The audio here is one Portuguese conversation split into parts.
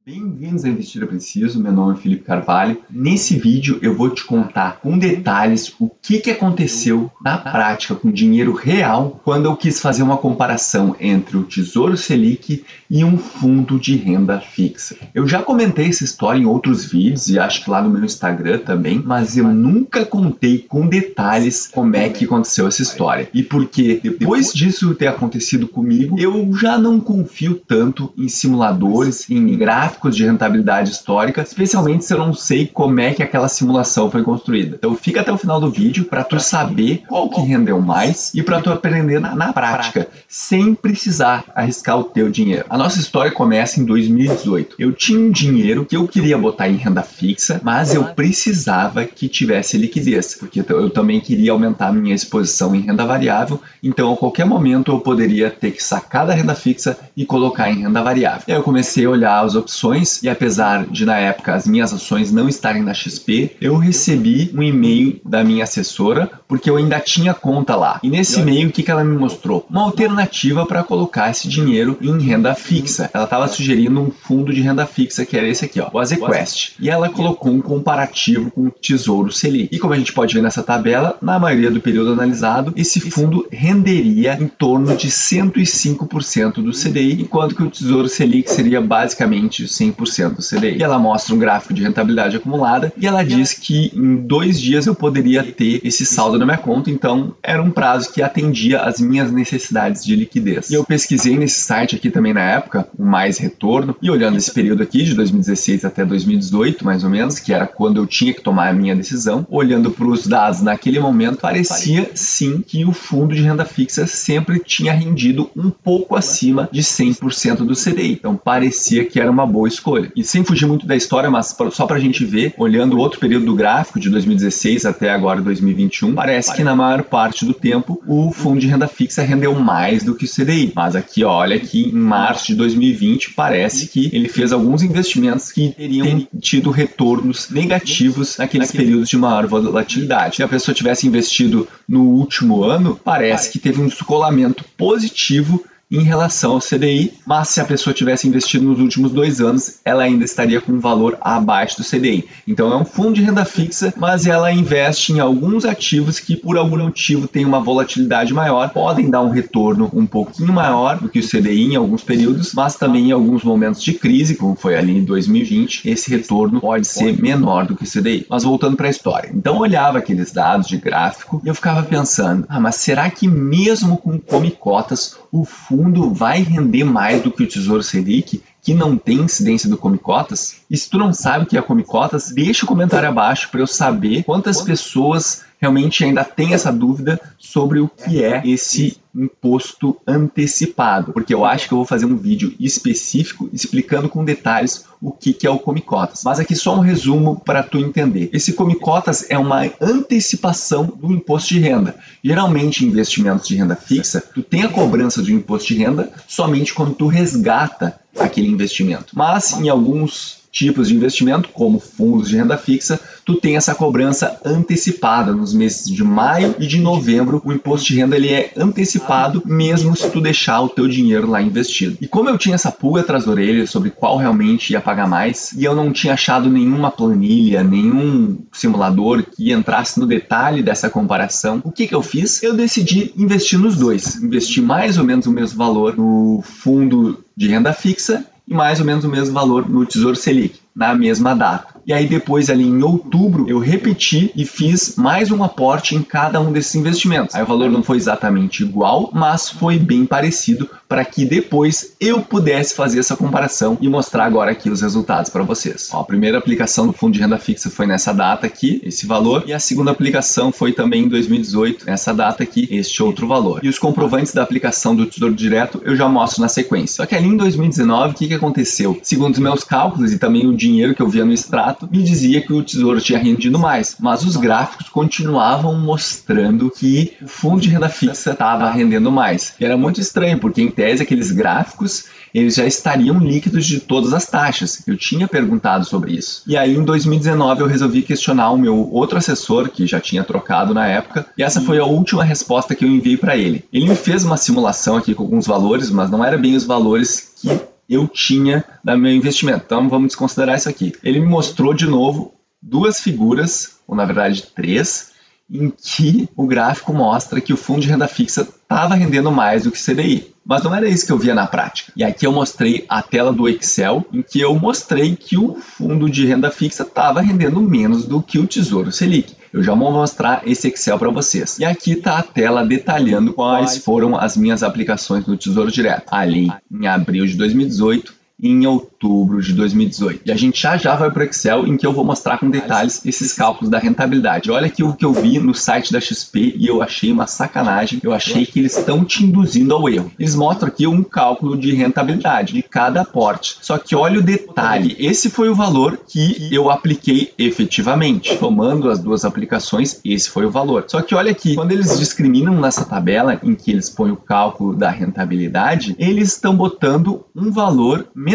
Bem-vindos a Investir Eu Preciso, meu nome é Felipe Carvalho. Nesse vídeo eu vou te contar com detalhes o que aconteceu na prática com dinheiro real quando eu quis fazer uma comparação entre o Tesouro Selic e um fundo de renda fixa. Eu já comentei essa história em outros vídeos e acho que lá no meu Instagram também, mas eu nunca contei com detalhes como é que aconteceu essa história. E porque depois disso ter acontecido comigo, eu já não confio tanto em simuladores, em gráficos de rentabilidade histórica, especialmente se eu não sei como é que aquela simulação foi construída. Então fica até o final do vídeo para tu saber qual que rendeu mais e para tu aprender na prática, sem precisar arriscar o teu dinheiro. A nossa história começa em 2018. Eu tinha um dinheiro que eu queria botar em renda fixa, mas eu precisava que tivesse liquidez, porque eu também queria aumentar a minha exposição em renda variável, então a qualquer momento eu poderia ter que sacar da renda fixa e colocar em renda variável. E aí eu comecei a olhar as opções e apesar de na época as minhas ações não estarem na XP, eu recebi um e-mail da minha assessora porque eu ainda tinha conta lá. E nesse e-mail o que ela me mostrou? Uma alternativa para colocar esse dinheiro em renda fixa. Ela estava sugerindo um fundo de renda fixa que era esse aqui, ó, o Azequest. E ela colocou um comparativo com o Tesouro Selic. E como a gente pode ver nessa tabela, na maioria do período analisado, esse fundo renderia em torno de 105% do CDI, enquanto que o Tesouro Selic seria basicamente 100% do CDI. E ela mostra um gráfico de rentabilidade acumulada e ela diz que em 2 dias eu poderia ter esse saldo na minha conta, então era um prazo que atendia às minhas necessidades de liquidez. E eu pesquisei nesse site aqui também na época, o Mais Retorno, e olhando esse período aqui de 2016 até 2018, mais ou menos, que era quando eu tinha que tomar a minha decisão, olhando para os dados naquele momento, parecia sim que o fundo de renda fixa sempre tinha rendido um pouco acima de 100% do CDI. Então parecia que era uma boa escolha. E sem fugir muito da história, mas só para a gente ver, olhando outro período do gráfico, de 2016 até agora 2021, parece que na maior parte do tempo o fundo de renda fixa rendeu mais do que o CDI. Mas aqui, ó, olha aqui, em março de 2020, parece que ele fez alguns investimentos que teriam tido retornos negativos naqueles períodos de maior volatilidade. Se a pessoa tivesse investido no último ano, parece que teve um descolamento positivo em relação ao CDI, mas se a pessoa tivesse investido nos últimos 2 anos, ela ainda estaria com um valor abaixo do CDI. Então é um fundo de renda fixa, mas ela investe em alguns ativos que por algum motivo têm uma volatilidade maior, podem dar um retorno um pouquinho maior do que o CDI em alguns períodos, mas também em alguns momentos de crise, como foi ali em 2020, esse retorno pode ser menor do que o CDI. Mas voltando para a história, então eu olhava aqueles dados de gráfico e eu ficava pensando, mas será que mesmo com come cotas, o fundo vai render mais do que o Tesouro Selic, que não tem incidência do Come Cotas? E se tu não sabe o que é Come Cotas, deixa o comentário abaixo para eu saber quantas pessoas realmente ainda têm essa dúvida sobre o que é esse imposto antecipado, porque eu acho que eu vou fazer um vídeo específico explicando com detalhes o que é o Come Cotas. Mas aqui só um resumo para tu entender. Esse Come Cotas é uma antecipação do imposto de renda. Geralmente em investimentos de renda fixa, tu tem a cobrança do imposto de renda somente quando tu resgata aquele investimento. Mas em alguns tipos de investimento, como fundos de renda fixa, tu tem essa cobrança antecipada nos meses de maio e de novembro. O imposto de renda ele é antecipado mesmo se tu deixar o teu dinheiro lá investido. E como eu tinha essa pulga atrás da orelha sobre qual realmente ia pagar mais e eu não tinha achado nenhuma planilha, nenhum simulador que entrasse no detalhe dessa comparação, o que eu fiz? Eu decidi investir nos dois. Investir mais ou menos o mesmo valor no fundo de renda fixa e mais ou menos o mesmo valor no Tesouro Selic, na mesma data. E aí depois ali em outubro eu repeti e fiz mais um aporte em cada um desses investimentos. Aí o valor não foi exatamente igual, mas foi bem parecido para que depois eu pudesse fazer essa comparação e mostrar agora aqui os resultados para vocês. Ó, a primeira aplicação do fundo de renda fixa foi nessa data aqui, esse valor, e a segunda aplicação foi também em 2018, nessa data aqui, este outro valor. E os comprovantes da aplicação do Tesouro Direto eu já mostro na sequência. Só que ali em 2019, o que aconteceu? Segundo os meus cálculos e também o dinheiro que eu via no extrato, me dizia que o Tesouro tinha rendido mais, mas os gráficos continuavam mostrando que o fundo de renda fixa estava rendendo mais. E era muito estranho, porque em tese aqueles gráficos eles já estariam líquidos de todas as taxas. Eu tinha perguntado sobre isso. E aí em 2019 eu resolvi questionar o meu outro assessor, que já tinha trocado na época, e essa foi a última resposta que eu enviei para ele. Ele me fez uma simulação aqui com alguns valores, mas não era bem os valores que eu tinha do meu investimento. Então vamos desconsiderar isso aqui. Ele me mostrou de novo duas figuras, ou na verdade 3, em que o gráfico mostra que o fundo de renda fixa estava rendendo mais do que o CDI. Mas não era isso que eu via na prática. E aqui eu mostrei a tela do Excel, em que eu mostrei que o fundo de renda fixa estava rendendo menos do que o Tesouro Selic. Eu já vou mostrar esse Excel para vocês. E aqui está a tela detalhando quais foram as minhas aplicações no Tesouro Direto. Ali em abril de 2018, em outubro de 2018. E a gente já vai para o Excel, em que eu vou mostrar com detalhes esses cálculos da rentabilidade. Olha aqui o que eu vi no site da XP e eu achei uma sacanagem. Eu achei que eles estão te induzindo ao erro. Eles mostram aqui um cálculo de rentabilidade de cada aporte. Só que olha o detalhe, esse foi o valor que eu apliquei efetivamente. Tomando as duas aplicações, esse foi o valor. Só que olha aqui, quando eles discriminam nessa tabela em que eles põem o cálculo da rentabilidade, eles estão botando um valor menor.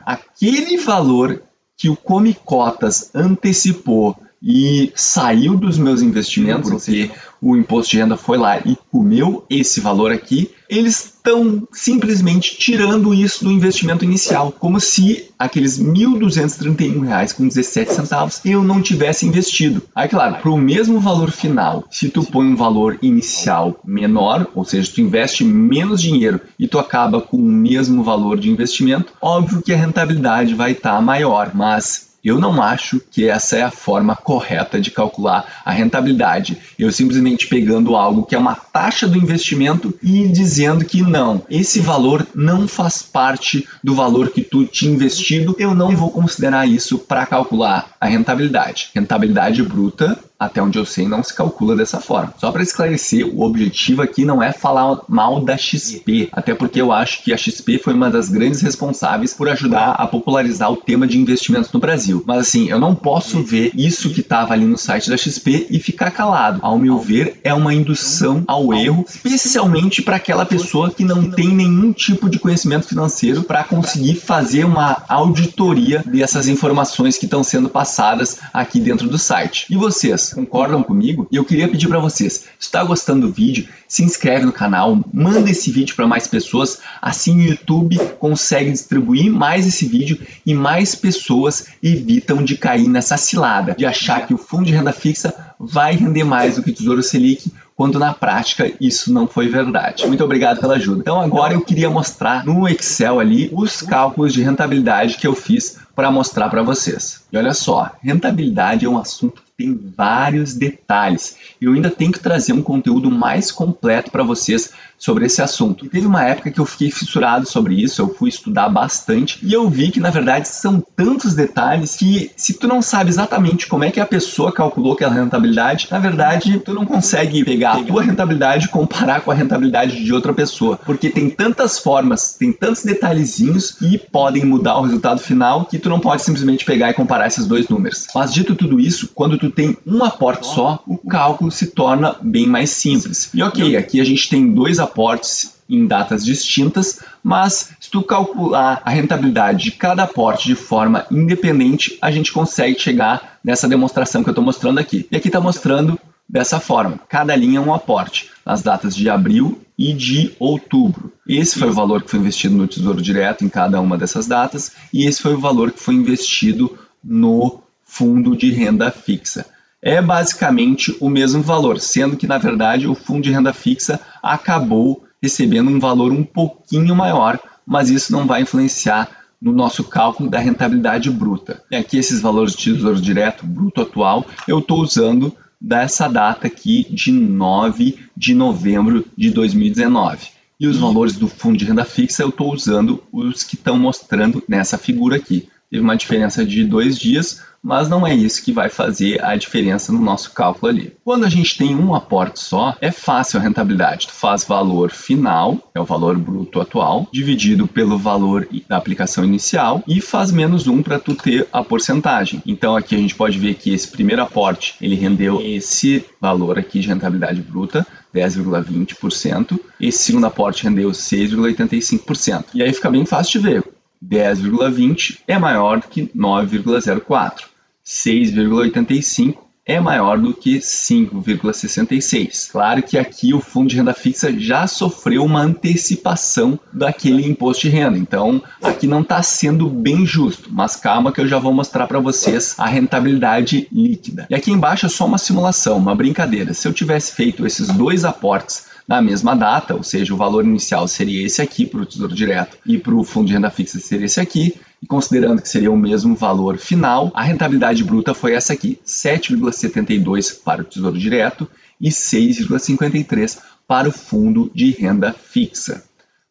Aquele valor que o Come Cotas antecipou e saiu dos meus investimentos, porque o imposto de renda foi lá e comeu esse valor aqui, eles estão simplesmente tirando isso do investimento inicial, como se aqueles R$ 1.231,17 eu não tivesse investido. Aí, claro, para o mesmo valor final, se tu põe um valor inicial menor, ou seja, tu investe menos dinheiro e tu acaba com o mesmo valor de investimento, óbvio que a rentabilidade vai estar maior, mas eu não acho que essa é a forma correta de calcular a rentabilidade. Eu simplesmente pegando algo que é uma taxa do investimento e dizendo que não, esse valor não faz parte do valor que tu tinha investido, eu não vou considerar isso para calcular a rentabilidade. Rentabilidade bruta, até onde eu sei, não se calcula dessa forma. Só para esclarecer, o objetivo aqui não é falar mal da XP, até porque eu acho que a XP foi uma das grandes responsáveis por ajudar a popularizar o tema de investimentos no Brasil. Mas assim, eu não posso ver isso que estava ali no site da XP e ficar calado. Ao meu ver, é uma indução ao erro, especialmente para aquela pessoa que não tem nenhum tipo de conhecimento financeiro para conseguir fazer uma auditoria dessas informações que estão sendo passadas aqui dentro do site. E vocês? Concordam comigo? E eu queria pedir para vocês, se está gostando do vídeo, se inscreve no canal, manda esse vídeo para mais pessoas, assim o YouTube consegue distribuir mais esse vídeo e mais pessoas evitam de cair nessa cilada, de achar que o fundo de renda fixa vai render mais do que o Tesouro Selic, quando na prática isso não foi verdade. Muito obrigado pela ajuda. Então agora eu queria mostrar no Excel ali os cálculos de rentabilidade que eu fiz para mostrar para vocês. E olha só, rentabilidade é um assunto que tem vários detalhes. Eu ainda tenho que trazer um conteúdo mais completo para vocês sobre esse assunto. E teve uma época que eu fiquei fissurado sobre isso, eu fui estudar bastante e eu vi que na verdade são tantos detalhes que se tu não sabe exatamente como é que a pessoa calculou aquela rentabilidade, na verdade tu não consegue pegar a tua rentabilidade e comparar com a rentabilidade de outra pessoa, porque tem tantas formas, tem tantos detalhezinhos que podem mudar o resultado final que tu não pode simplesmente pegar e comparar esses dois números. Mas dito tudo isso, quando tu tem um aporte só, o cálculo se torna bem mais simples. E ok, aqui a gente tem dois aportes em datas distintas, mas se tu calcular a rentabilidade de cada aporte de forma independente, a gente consegue chegar nessa demonstração que eu estou mostrando aqui. E aqui está mostrando dessa forma, cada linha é um aporte, nas datas de abril e de outubro. Esse foi o valor que foi investido no Tesouro Direto em cada uma dessas datas e esse foi o valor que foi investido no fundo de renda fixa. É basicamente o mesmo valor, sendo que na verdade o fundo de renda fixa acabou recebendo um valor um pouquinho maior, mas isso não vai influenciar no nosso cálculo da rentabilidade bruta. E aqui esses valores de Tesouro Direto bruto atual eu estou usando dessa data aqui de 9 de novembro de 2019. E os valores do fundo de renda fixa eu estou usando os que estão mostrando nessa figura aqui. Teve uma diferença de 2 dias, mas não é isso que vai fazer a diferença no nosso cálculo ali. Quando a gente tem um aporte só, é fácil a rentabilidade. Tu faz valor final, é o valor bruto atual, dividido pelo valor da aplicação inicial e faz menos 1 para tu ter a porcentagem. Então aqui a gente pode ver que esse primeiro aporte, ele rendeu esse valor aqui de rentabilidade bruta, 10,20%. Esse segundo aporte rendeu 6,85%. E aí fica bem fácil de ver. 10,20 é maior do que 9,04. 6,85 é maior do que 5,66. Claro que aqui o fundo de renda fixa já sofreu uma antecipação daquele imposto de renda, então aqui não está sendo bem justo, mas calma que eu já vou mostrar para vocês a rentabilidade líquida. E aqui embaixo é só uma simulação, uma brincadeira. Se eu tivesse feito esses dois aportes na mesma data, ou seja, o valor inicial seria esse aqui para o Tesouro Direto e para o fundo de renda fixa seria esse aqui, e considerando que seria o mesmo valor final, a rentabilidade bruta foi essa aqui, 7,72 para o Tesouro Direto e 6,53 para o fundo de renda fixa.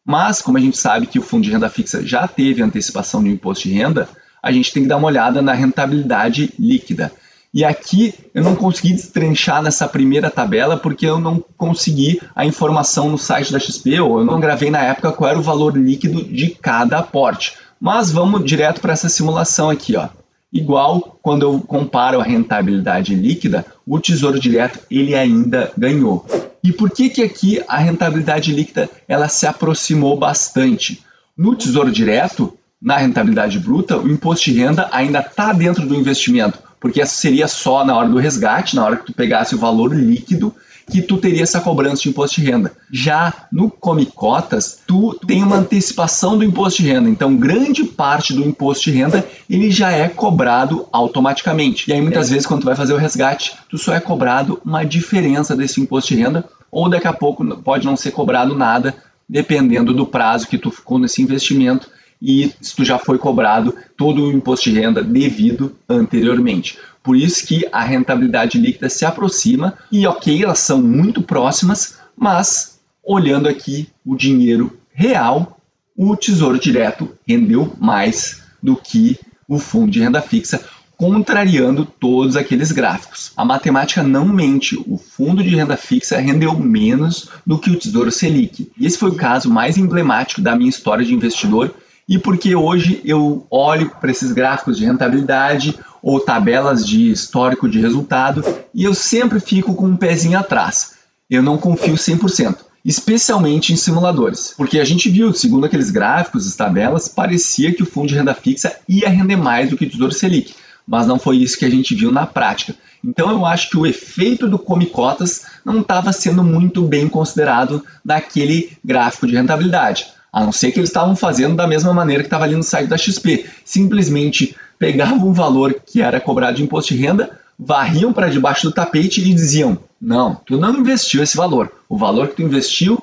Mas, como a gente sabe que o fundo de renda fixa já teve antecipação do imposto de renda, a gente tem que dar uma olhada na rentabilidade líquida. E aqui eu não consegui destrinchar nessa primeira tabela porque eu não consegui a informação no site da XP, ou eu não gravei na época qual era o valor líquido de cada aporte. Mas vamos direto para essa simulação aqui, ó. Igual quando eu comparo a rentabilidade líquida, o Tesouro Direto ele ainda ganhou. E por que que aqui a rentabilidade líquida ela se aproximou bastante? No Tesouro Direto, na rentabilidade bruta, o imposto de renda ainda está dentro do investimento, porque essa seria só na hora do resgate, na hora que tu pegasse o valor líquido, que tu teria essa cobrança de imposto de renda. Já no Come Cotas, tu tem uma antecipação do imposto de renda, então grande parte do imposto de renda ele já é cobrado automaticamente. E aí muitas vezes quando tu vai fazer o resgate, tu só é cobrado uma diferença desse imposto de renda, ou daqui a pouco pode não ser cobrado nada, dependendo do prazo que tu ficou nesse investimento, e se tu já foi cobrado todo o imposto de renda devido anteriormente. Por isso que a rentabilidade líquida se aproxima e ok, elas são muito próximas, mas olhando aqui o dinheiro real, o Tesouro Direto rendeu mais do que o fundo de renda fixa, contrariando todos aqueles gráficos. A matemática não mente, o fundo de renda fixa rendeu menos do que o Tesouro Selic. E esse foi o caso mais emblemático da minha história de investidor, e porque hoje eu olho para esses gráficos de rentabilidade ou tabelas de histórico de resultado e eu sempre fico com um pezinho atrás. Eu não confio 100%, especialmente em simuladores, porque a gente viu, segundo aqueles gráficos, as tabelas, parecia que o fundo de renda fixa ia render mais do que o Tesouro Selic, mas não foi isso que a gente viu na prática. Então eu acho que o efeito do Come Cotas não estava sendo muito bem considerado naquele gráfico de rentabilidade. A não ser que eles estavam fazendo da mesma maneira que estava ali no site da XP. Simplesmente pegavam um valor que era cobrado de imposto de renda, varriam para debaixo do tapete e diziam: não, tu não investiu esse valor. O valor que tu investiu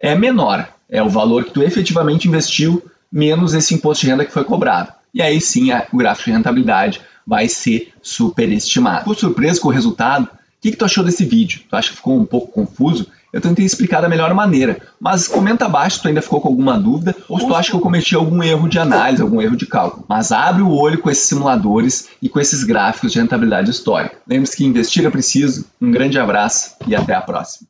é menor. É o valor que tu efetivamente investiu menos esse imposto de renda que foi cobrado. E aí sim o gráfico de rentabilidade vai ser superestimado. Ficou surpreso com o resultado? O que tu achou desse vídeo? Tu acha que ficou um pouco confuso? Eu tentei explicar da melhor maneira, mas comenta abaixo se tu ainda ficou com alguma dúvida ou se tu acha que eu cometi algum erro de análise, algum erro de cálculo. Mas abre o olho com esses simuladores e com esses gráficos de rentabilidade histórica. Lembre-se que investir é preciso. Um grande abraço e até a próxima.